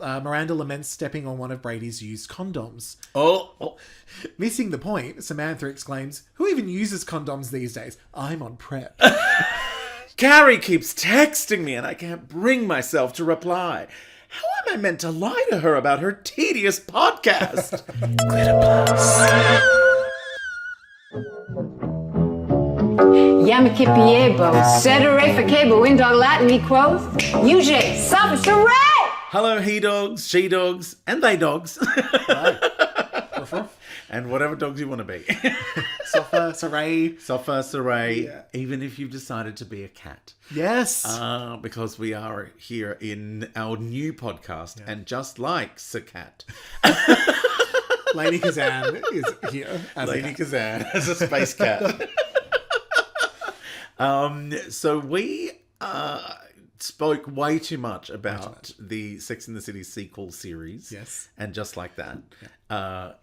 Miranda laments stepping on one of Brady's used condoms. Oh. Missing the point, Samantha exclaims, "Who even uses condoms these days? I'm on PrEP." Carrie keeps texting me and I can't bring myself to reply. How am I meant to lie to her about her tedious podcast? Yama Kipiebo, Sedere for cable, Windog Latin, me quoth. UJ, Suffer Saray! Hello, he dogs, she dogs, and they dogs. Hello. And whatever dogs you want to be. Sofa, Saray. Sofa, Saray, Yeah. even if you've decided to be a cat. Yes. Because we are here in our new podcast, and just like Scat. Lady Kazan is here as Lady a cat. Kazan as a space cat. So we spoke way too much about the Sex and the City sequel series. Yes. And just like that.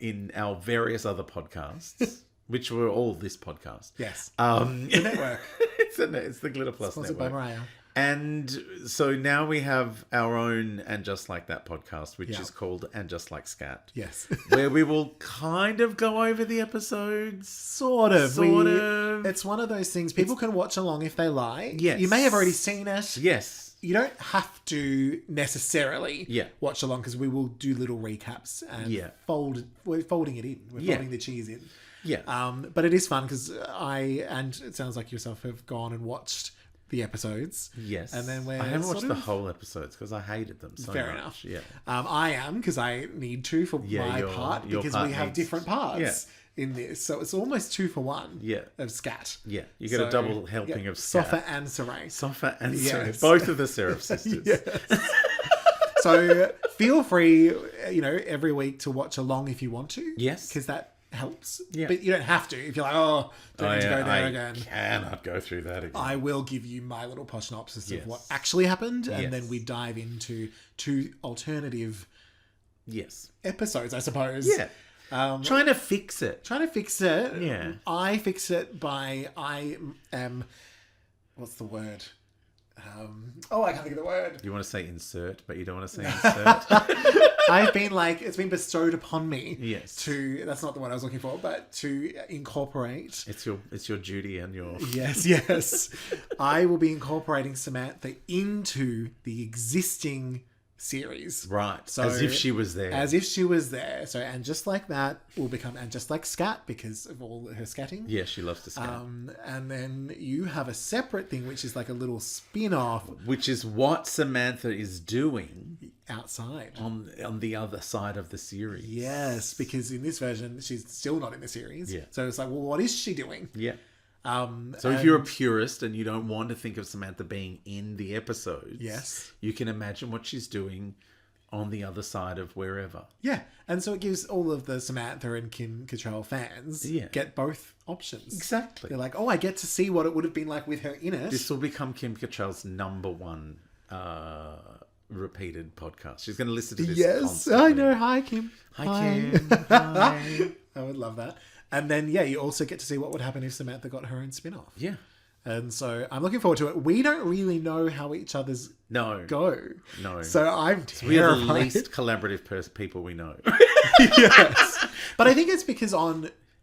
In our various other podcasts, which were all this podcast. Yes. The network. It's the Glitter Plus Sponsored network. by Mariah. And so now we have our own And Just Like That podcast, which is called And Just Like Scat. Yes. Where we will kind of go over the episodes. Sort of. Sort of. It's one of those things. People can watch along if they like. Yes. You may have already seen it. Yes. You don't have to necessarily Yeah. watch along because we will do little recaps and we're folding it in. We're folding the cheese in. Yeah. But it is fun because and it sounds like yourself have gone and watched the episodes. Yes. And then we're I haven't sort watched of- the whole episodes because I hated them so Fair much. enough. Yeah. I am because I need to for my your part because part we have needs- different parts in this. So it's almost 2 for 1 of Scat. Yeah. You get a double helping of Sofa Scat. and Saray. Sofa and Yes. Seraph. Both of the Seraph sisters. Yes. So feel free, every week to watch along if you want to. Yes. Because that helps. Yeah. But you don't have to. If you're like, don't need to go there again. I cannot go through that again. I will give you my little posh synopsis Yes. of what actually happened. And Yes. then we dive into 2 alternative Yes. episodes, I suppose. Yeah. Trying to fix it. Trying to fix it. Yeah. I fix it by what's the word? I can't think of the word. You want to say insert, but you don't want to say insert. I've been it's been bestowed upon me. Yes. That's not the word I was looking for, but to incorporate. It's your duty and your... Yes. I will be incorporating Samantha into the existing series. Right. So, as if she was there. As if she was there. So, and just like that will become And Just Like Scat because of all her scatting. Yeah, she loves to scat. And then you have a separate thing, which is like a little spin-off. Which is what Samantha is doing outside. On the other side of the series. Yes, because in this version, she's still not in the series. Yeah. So it's like, well, what is she doing? Yeah. So if you're a purist and you don't want to think of Samantha being in the episodes, yes, you can imagine what she's doing on the other side of wherever. Yeah, and so it gives all of the Samantha and Kim Cattrall fans get both options. Exactly. They're like, I get to see what it would have been like with her in it. This will become Kim Cattrall's #1 repeated podcast. She's going to listen to this constantly. I know. Hi, Kim. Hi, Kim. Hi. I would love that. And then, you also get to see what would happen if Samantha got her own spin-off. Yeah. And so I'm looking forward to it. We don't really know how each other's go. No. So I'm terrified. We are the least collaborative people we know. Yes. But I think it's because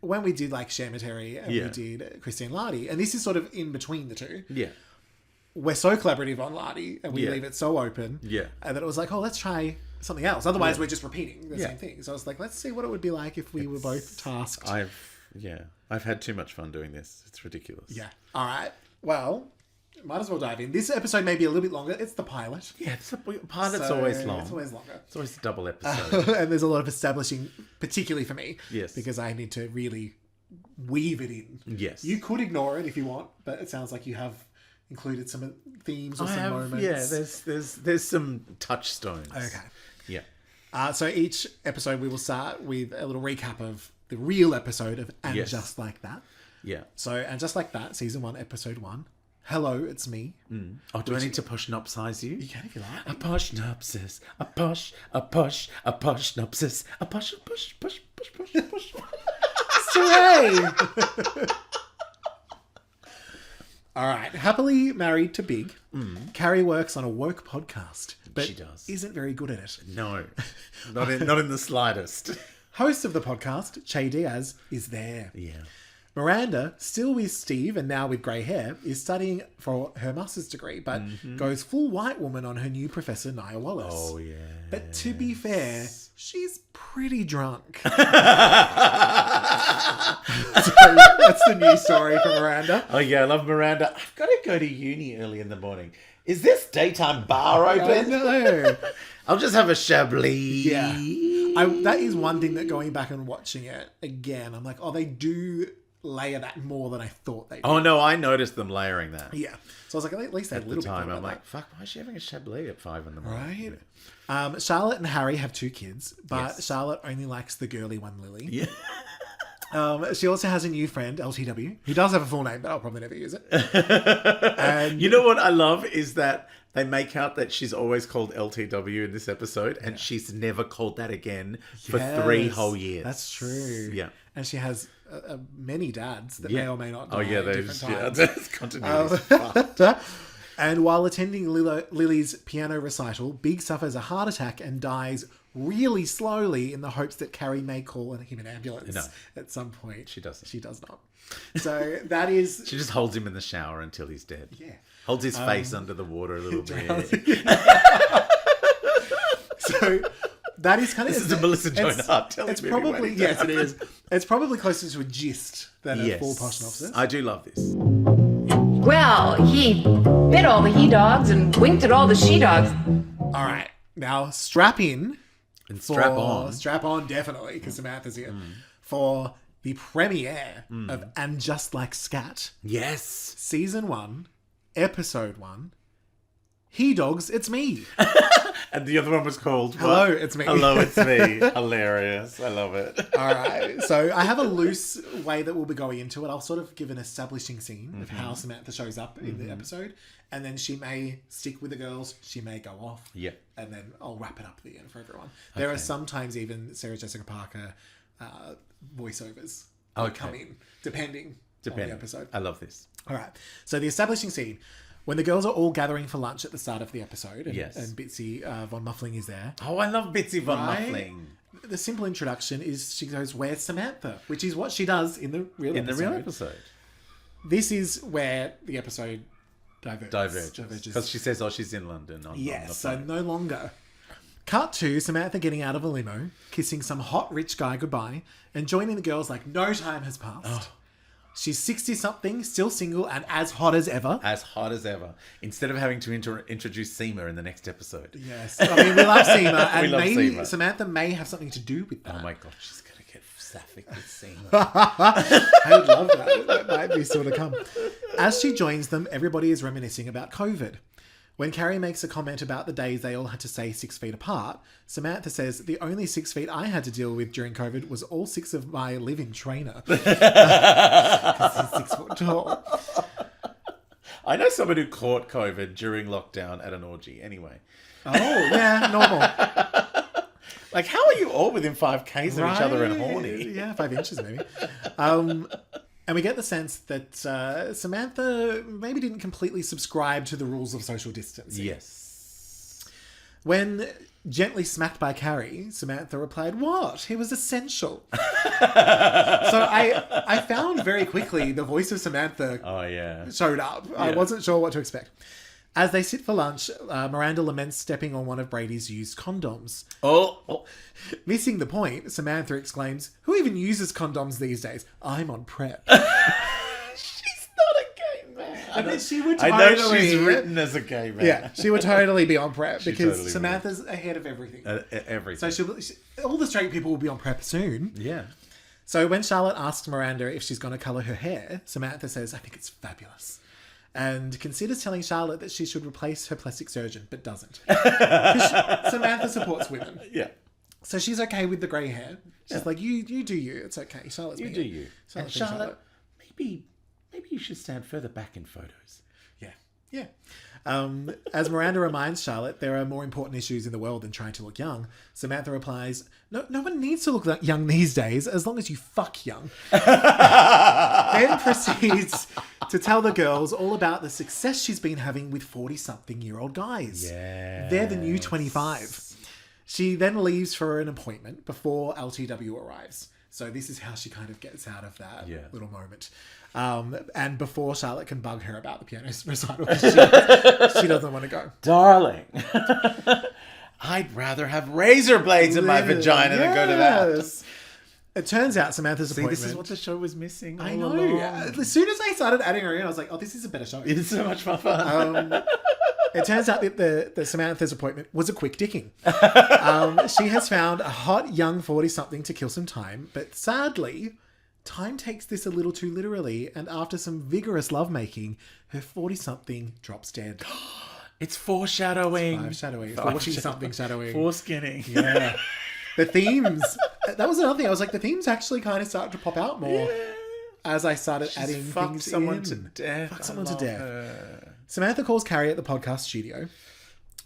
when we did like Shamateri and we did Christine Lardy, and this is sort of in between the two. Yeah. We're so collaborative on Lardy and we leave it so open. Yeah. And then it was like, let's try something else. Otherwise, we're just repeating the same thing. So I was like, let's see what it would be like if we were both tasked. I've had too much fun doing this. It's ridiculous. Yeah. All right. Well, might as well dive in. This episode may be a little bit longer. It's the pilot. Yeah, pilot's always long. It's always longer. It's always a double episode. And there's a lot of establishing, particularly for me. Yes. Because I need to really weave it in. Yes. You could ignore it if you want, but it sounds like you have included some themes or some moments. Yeah, there's some touchstones. Okay. Yeah. So each episode we will start with a little recap of the real episode of And Just Like That. Yeah. So, And Just Like That, Season 1, Episode 1. Hello, it's me. Oh, do I need to posh-nopsize you? You can if you like. A posh-nopsis. A posh-nopsis. A posh, push. Hooray! All right. Happily married to Big, Carrie works on a woke podcast, but She does. isn't very good at it. No, not in the slightest. Host of the podcast, Che Diaz, is there. Yeah. Miranda, still with Steve and now with grey hair, is studying for her master's degree, but goes full white woman on her new professor, Nia Wallace. Oh, yeah. But to be fair, she's pretty drunk. So that's the news story from Miranda. Oh, yeah, I love Miranda. I've got to go to uni early in the morning. Is this daytime bar open? No. I'll just have a Chablis. Yeah. That is one thing that going back and watching it again, I'm like, oh, they do layer that more than I thought they did. Oh, no, I noticed them layering that. Yeah. So I was like, at least they had a little bit time, of I'm that. like, fuck, why is she having a Chablis at 5 in the morning? Right. Charlotte and Harry have 2 kids, but Yes. Charlotte only likes the girly one, Lily. Yeah. She also has a new friend, LTW. He does have a full name, but I'll probably never use it. And You know what I love is that they make out that she's always called LTW in this episode, and she's never called that again for 3 whole years. That's true. Yeah. And she has many dads that may or may not die Oh, yeah, at those different times. there's continuity. And while attending Lily's piano recital, Big suffers a heart attack and dies really slowly in the hopes that Carrie may call him an ambulance at some point. She doesn't. She does not. So that is... She just holds him in the shower until he's dead. Yeah. Holds his face under the water a little bit. So that is kind of... This is a Melissa Joan Hart telling It's me probably... everybody. Yes, it is. It's probably closer to a gist than a full Posh and Officers. I do love this. Well, he bit all the he-dogs and winked at all the she-dogs. All right. Now, strap in. And strap on. Strap on, definitely, because Samantha's here. For the premiere of And Just Like Scat. Yes. Season 1, Episode 1. He Dogs, It's Me. And the other one was called Hello, what? It's Me. Hello, It's Me. Hilarious. I love it. All right. So I have a loose way that we'll be going into it. I'll sort of give an establishing scene of how Samantha shows up in the episode. And then she may stick with the girls. She may go off. Yeah. And then I'll wrap it up at the end for everyone. There are sometimes even Sarah Jessica Parker voiceovers that come in, depending on the episode. I love this. All right. So the establishing scene. When the girls are all gathering for lunch at the start of the episode, and Bitsy Von Muffling is there. Oh, I love Bitsy Von Right? Muffling. The simple introduction is she goes, "Where's Samantha?" Which is what she does in the real episode. This is where the episode diverges. Because she says, oh, she's in London. Yes, so no longer. Cut to Samantha getting out of a limo, kissing some hot rich guy goodbye, and joining the girls like no time has passed. She's 60-something, still single, and as hot as ever. As hot as ever. Instead of having to introduce Seema in the next episode. Yes. I mean, we love Seema, and We love maybe Seema. Samantha may have something to do with that. Oh my God, she's going to get sapphic with Seema. I would love that. That might be still to come. As she joins them, everybody is reminiscing about COVID. When Carrie makes a comment about the days they all had to stay 6 feet apart, Samantha says, the only 6 feet I had to deal with during COVID was all 6 of my live-in trainer. Because he's 6 foot tall. I know someone who caught COVID during lockdown at an orgy anyway. Oh, yeah, normal. Like, how are you all within 5 Ks of each other and horny? Yeah, 5 inches maybe. And we get the sense that Samantha maybe didn't completely subscribe to the rules of social distancing. Yes. When gently smacked by Carrie, Samantha replied, "What? He was essential." So I found very quickly the voice of Samantha showed up. I wasn't sure what to expect. As they sit for lunch, Miranda laments stepping on one of Brady's used condoms. Oh. Missing the point, Samantha exclaims, "Who even uses condoms these days? I'm on PrEP." She's not a gay man. And then she would I totally... know she's written as a gay man. Yeah, she would totally be on PrEP because totally Samantha's ahead of everything. Everything. So all the straight people will be on PrEP soon. Yeah. So when Charlotte asks Miranda if she's going to colour her hair, Samantha says, "I think it's fabulous." And considers telling Charlotte that she should replace her plastic surgeon, but doesn't. Samantha supports women. Yeah. So she's okay with the grey hair. She's like, you do you. It's okay. Charlotte's You me. do you. And Charlotte. Charlotte, maybe you should stand further back in photos. Yeah. As Miranda reminds Charlotte there are more important issues in the world than trying to look young, Samantha replies, no one needs to look young these days as long as you fuck young. Then proceeds to tell the girls all about the success she's been having with 40-something-year-old guys. Yeah. They're the new 25. She then leaves for an appointment before LTW arrives. So this is how she kind of gets out of that little moment. And before Charlotte can bug her about the piano recital, she doesn't want to go. Darling, I'd rather have razor blades in my vagina than go to that. It turns out Samantha's appointment... This is what the show was missing all I know. along. As soon as I started adding her in, I was like, oh, this is a better show. It's so much more fun. It turns out that the Samantha's appointment was a quick dicking. She has found a hot young 40-something to kill some time, but sadly, time takes this a little too literally, and after some vigorous lovemaking, her 40-something drops dead. It's foreshadowing. It's 40-something shadowing. Foreskinning. Yeah. The themes. That was another thing. I was like, the themes actually kind of started to pop out more as I started adding things someone in. to death. Fuck someone to death. Samantha calls Carrie at the podcast studio.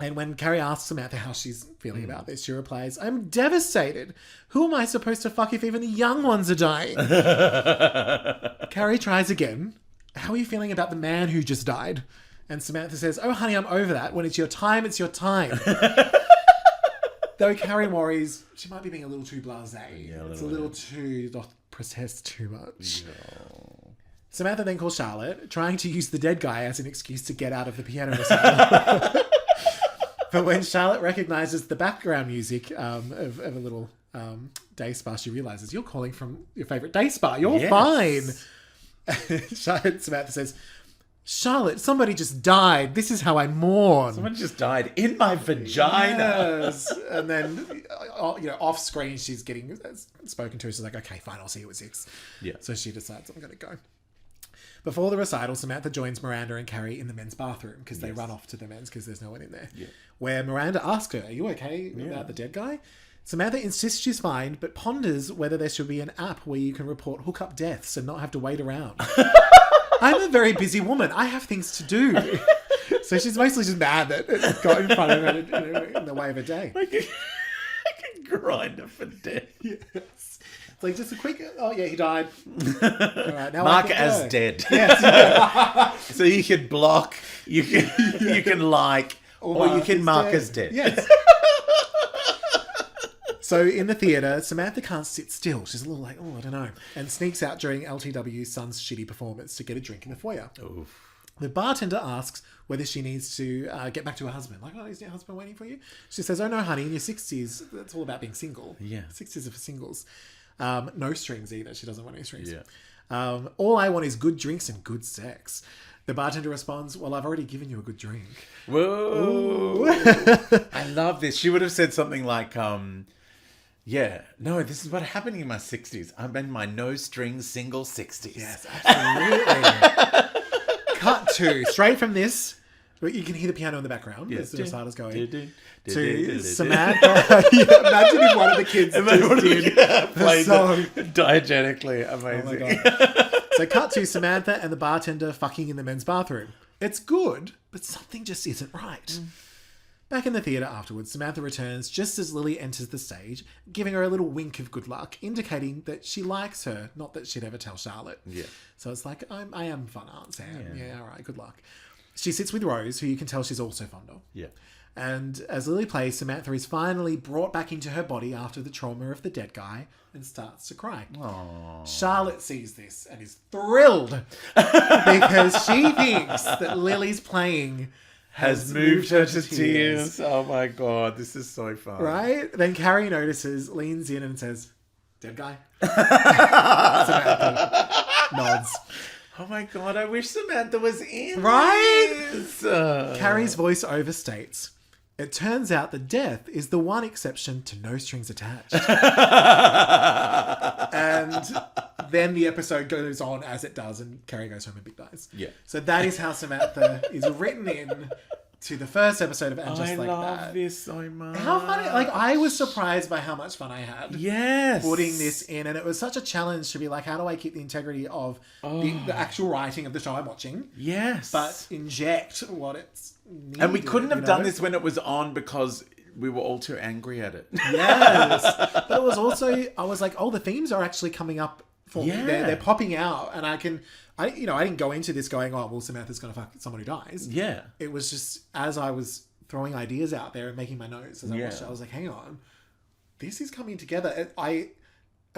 And when Carrie asks Samantha how she's feeling about this, she replies, I'm devastated. Who am I supposed to fuck if even the young ones are dying? Carrie tries again. How are you feeling about the man who just died? And Samantha says, oh, honey, I'm over that. When it's your time, it's your time. Though Carrie worries she might be being a little too blasé. Yeah, it's a little too... not protest too much. No. Samantha then calls Charlotte, trying to use the dead guy as an excuse to get out of the piano recital. But when Charlotte recognises the background music of a little day spa, she realises, you're calling from your favourite day spa. You're fine. Samantha says, Charlotte, somebody just died. This is how I mourn. Someone just died in my vagina. Yes. And then, off screen, she's getting spoken to. She's like, okay, fine, I'll see you at 6. Yeah. So she decides, I'm going to go. Before the recital, Samantha joins Miranda and Carrie in the men's bathroom because they run off to the men's because there's no one in there. Yeah. Where Miranda asks her, are you okay about the dead guy? Samantha insists she's fine, but ponders whether there should be an app where you can report hookup deaths and not have to wait around. I'm a very busy woman. I have things to do. So she's mostly just mad that it got in front of her in the way of a day. I can grind her for death. Yes. It's like just a quick, oh yeah, he died. All right, now mark it as dead. Yes. So you can block, you can like, or you can mark as dead. Yes. So in the theatre, Samantha can't sit still. She's a little like, oh, I don't know. And sneaks out during LTW's son's shitty performance to get a drink in the foyer. Oof. The bartender asks whether she needs to get back to her husband. Like, oh, is your husband waiting for you? She says, oh no, honey, in your 60s, that's all about being single. Yeah. 60s are for singles. No strings either. She doesn't want any strings. Yeah. All I want is good drinks and good sex. The bartender responds, well, I've already given you a good drink. Whoa. I love this. She would have said something like, yeah, no, this is what happened in my 60s. I'm in my no-strings single 60s. Yes, absolutely. Cut to, straight from this, you can hear the piano in the background as the recitator's going, to Samantha. Imagine if one of the kids just played the song. Diegetically. Amazing. Oh my God. So cut to Samantha and the bartender fucking in the men's bathroom. It's good, but something just isn't right. Back in the theatre afterwards, Samantha returns just as Lily enters the stage, giving her a little wink of good luck, indicating that she likes her, not that she'd ever tell Charlotte. Yeah. So it's like, I am fun, Aunt Sam. Yeah, all right, good luck. She sits with Rose, who you can tell she's also fond of. Yeah. And as Lily plays, Samantha is finally brought back into her body after the trauma of the dead guy and starts to cry. Aww. Charlotte sees this and is thrilled because she thinks that Lily's playing has moved her to tears. Oh my God, this is so fun. Right? Then Carrie notices, leans in and says, dead guy? Samantha nods. Oh my God, I wish Samantha was in. Right? Carrie's voice overstates. It turns out that death is the one exception to no strings attached. And then the episode goes on as it does and Carrie goes home and Big dies. Yeah. So that is how Samantha is written in to the first episode of And Just I Like love That. this so much. How funny. Like, I was surprised by how much fun I had. Yes. Putting this in. And it was such a challenge to be like, how do I keep the integrity of the actual writing of the show I'm watching? Yes. But inject what it's needed, And we couldn't have done know? this when it was on because we were all too angry at it. Yes. But it was also, I was like, oh, the themes are actually coming up for me. Yeah. They're popping out. And I didn't go into this going, oh, well, Samantha's going to fuck someone who dies. Yeah. It was just, as I was throwing ideas out there and making my notes as I watched it, I was like, hang on. This is coming together. I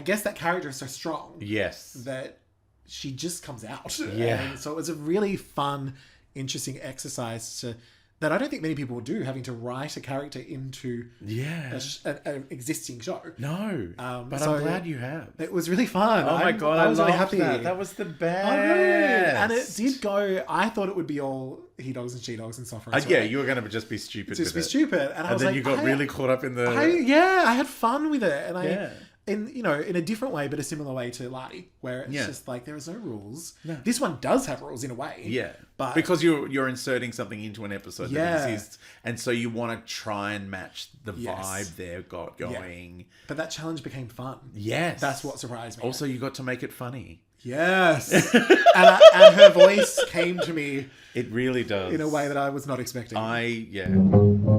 guess that character is so strong. Yes. That she just comes out. Yeah. And so it was a really fun, interesting exercise that I don't think many people do, having to write a character into an existing show. No. But so I'm glad you have. It was really fun. Oh my God. I was really loved happy. that. That was the best. I know. And it did go, I thought it would be all he dogs and she dogs and software. And Yeah, you were going to just be stupid just with be it. stupid. And I was then like, you got really caught up in the... I had fun with it. And Yeah. in a different way, but a similar way to Lottie, where it's just like, there is no rules. No. This one does have rules in a way. Yeah. But because you're inserting something into an episode Yeah. that exists. And so you want to try and match the Yes. vibe they've got going. But that challenge became fun. Yes. That's what surprised me. Also, you got to make it funny. Yes. and her voice came to me It really does. in a way that I was not expecting.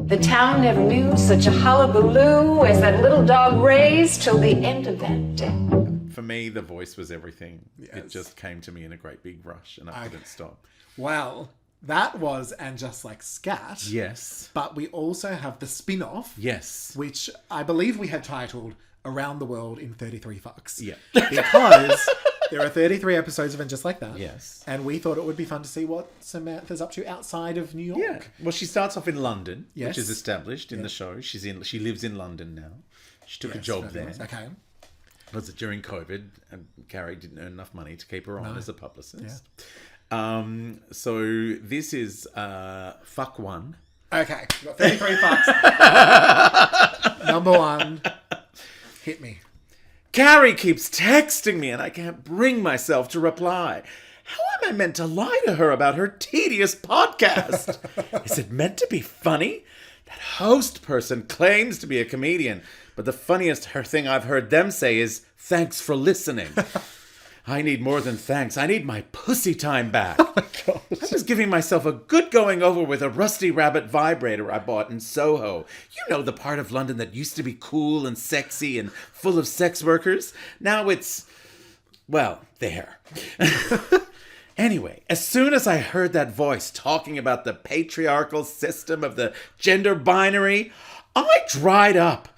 The town never knew such a hullabaloo as that little dog raised till the end of that day. For me, the voice was everything. It Yes. just came to me in a great big rush and I couldn't stop. Well, that was And Just Like Scat. Yes. But we also have the spin-off. Yes. Which I believe we had titled Around the World in 33 Fucks. Yeah. Because there are 33 episodes of And Just Like That. Yes. And we thought it would be fun to see what Samantha's up to outside of New York. Yeah. Well, she starts off in London, Yes. which is established in the show. She lives in London now. She took a job there. Okay. Was it during COVID? And Carrie didn't earn enough money to keep her on as a publicist. Yeah. So this is fuck one. Okay. We've got 33 fucks. Number one. Hit me. Carrie keeps texting me and I can't bring myself to reply. How am I meant to lie to her about her tedious podcast? Is it meant to be funny? That host person claims to be a comedian, but the funniest thing I've heard them say is, thanks for listening. I need more than thanks. I need my pussy time back. Oh my God. I was giving myself a good going over with a rusty rabbit vibrator I bought in Soho. You know, the part of London that used to be cool and sexy and full of sex workers. Now it's, well, there. Anyway, as soon as I heard that voice talking about the patriarchal system of the gender binary, I dried up.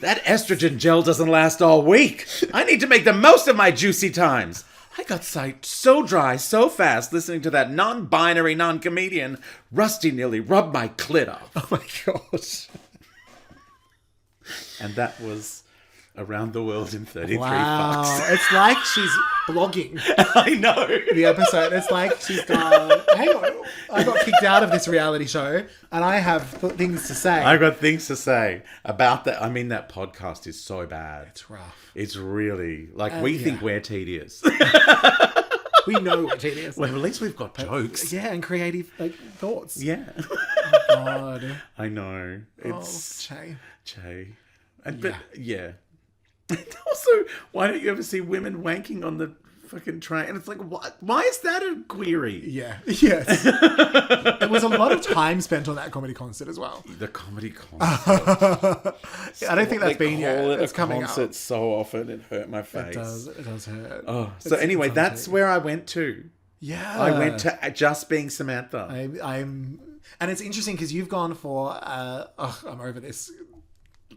That estrogen gel doesn't last all week. I need to make the most of my juicy times. I got so dry so fast listening to that non-binary non-comedian. Rusty nearly rubbed my clit off. Oh my gosh. And that was Around the World in 33 Wow. Fucks. It's like she's blogging I know. the episode. It's like she's gone, hang on, I got kicked out of this reality show and I have things to say. I got things to say about that. I mean, that podcast is so bad. It's rough. It's really, like, we think we're tedious. We know we're tedious. Well, at least we've got jokes. Yeah, and creative thoughts. Yeah. God. I know. It's Che. But yeah. Also, why don't you ever see women wanking on the fucking train? And it's like, what? Why is that a query? Yeah. Yes. There was a lot of time spent on that comedy concert as well. The comedy concert. I don't think that's been yet. It's a coming concert up. so often. It hurt my face. It does hurt. Oh, so anyway, that's where I went to. Yeah. I went to Just Being Samantha. I'm and it's interesting because you've gone for I'm over this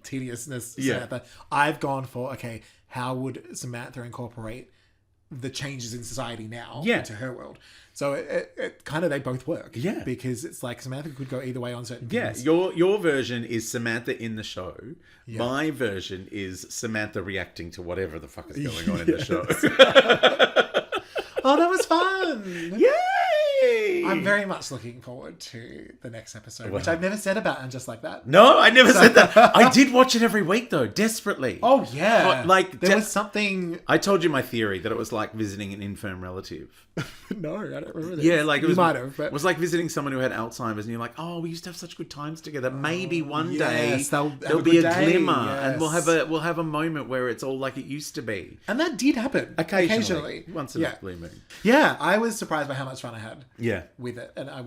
tediousness, Samantha. I've gone for, okay, how would Samantha incorporate the changes in society now into her world? So it kind of, they both work. Yeah. Because it's like Samantha could go either way on certain things. Your version is Samantha in the show. Yeah. My version is Samantha reacting to whatever the fuck is going on in the show. Oh, that was fun. Yay! I'm very much looking forward to the next episode, which I've never said about And Just Like That. No, I never said that. I did watch it every week, though, desperately. Oh, yeah. Like, there was something... I told you my theory that it was like visiting an infirm relative. No, I don't remember this. Yeah, like it was, you might have, but... It was like visiting someone who had Alzheimer's and you're like, oh, we used to have such good times together. Maybe one day there'll be a glimmer and we'll have a moment where it's all like it used to be. And that did happen. Occasionally. Once in a blue moon. Yeah, I was surprised by how much fun I had with it. And I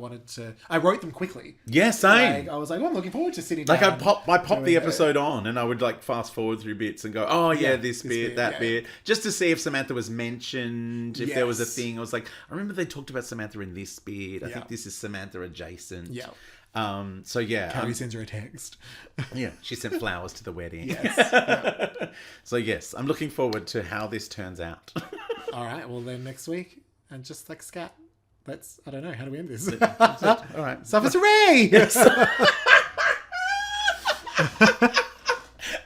wrote them quickly. Yeah, same. Like, I was like, I'm looking forward to sitting down. Like I popped the episode on and I would like fast forward through bits and go, oh yeah, this bit, that bit. Just to see if Samantha was mentioned, if there was a thing. I was like, I remember they talked about Samantha in this bit. I think this is Samantha adjacent. Yeah. So yeah. Carrie sends her a text. Yeah. She sent flowers to the wedding. Yes. Yeah. So yes, I'm looking forward to how this turns out. All right. Well, then next week, and just like Scat. I don't know. How do we end this? All right. Suffice hooray! Yes.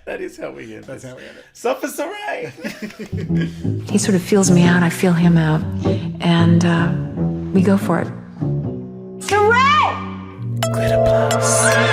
That is how we end. That's how we end it. Suffice hooray! He sort of feels me out, I feel him out, and we go for it. Hooray! Glitter Plus.